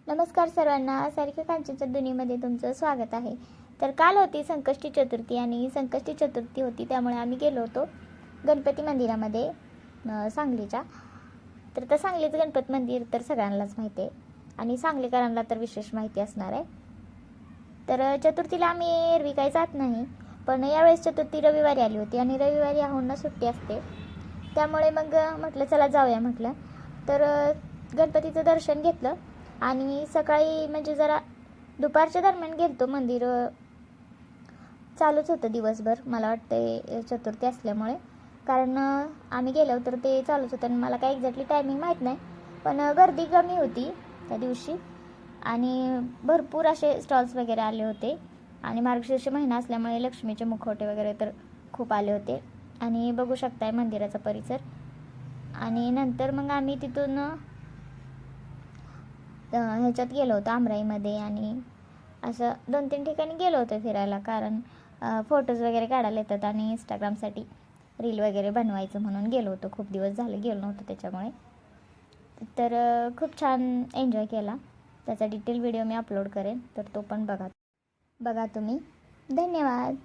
नमस्कार सर्वांना, सारिका कांचनच्या दुनियेमध्ये तुमचं स्वागत आहे. तर काल होती संकष्टी चतुर्थी आणि संकष्टी चतुर्थी होती, त्यामुळे आम्ही गेलो होतो गणपती मंदिरामध्ये सांगलीच्या. तर त्या सांगलीचं गणपती मंदिर तर सगळ्यांनाच माहिती आहे आणि सांगलीकरांना तर विशेष माहिती असणार आहे. तर चतुर्थीला आम्ही एरवी काही जात नाही, पण यावेळेस चतुर्थी रविवारी आली होती आणि रविवारी आहोंना सुट्टी असते, त्यामुळे मग म्हटलं चला जाऊया म्हटलं. तर गणपतीचं दर्शन घेतलं आणि सकाळी म्हणजे जरा दुपारच्या दरम्यान गेलतो. मंदिर चालूच होतं दिवसभर, मला वाटतं चतुर्थी असल्यामुळे, कारण आम्ही गेलो तर ते चालूच होतं आणि मला काही एक्झॅक्टली टायमिंग माहीत नाही, पण गर्दी कमी होती त्या दिवशी आणि भरपूर असे स्टॉल्स वगैरे आले होते आणि मार्गशीर्ष महिना असल्यामुळे लक्ष्मीचे मुखवटे वगैरे तर खूप आले होते आणि बघू शकताय मंदिराचा परिसर. आणि नंतर मग आम्ही तिथून ह्याच्यात गेलो होतो आमराईमध्ये आणि असं 2-3 ठिकाणी गेलो होतो फिरायला, कारण फोटोज वगैरे काढायला येतात आणि इंस्टाग्रामसाठी रील वगैरे बनवायचं म्हणून गेलो होतो. खूप दिवस झाले गेलो नव्हतो त्याच्यामुळे. तर खूप छान एन्जॉय केला. त्याचा डिटेल व्हिडिओ मी अपलोड करेन, तर तो पण बघा तुम्ही. धन्यवाद.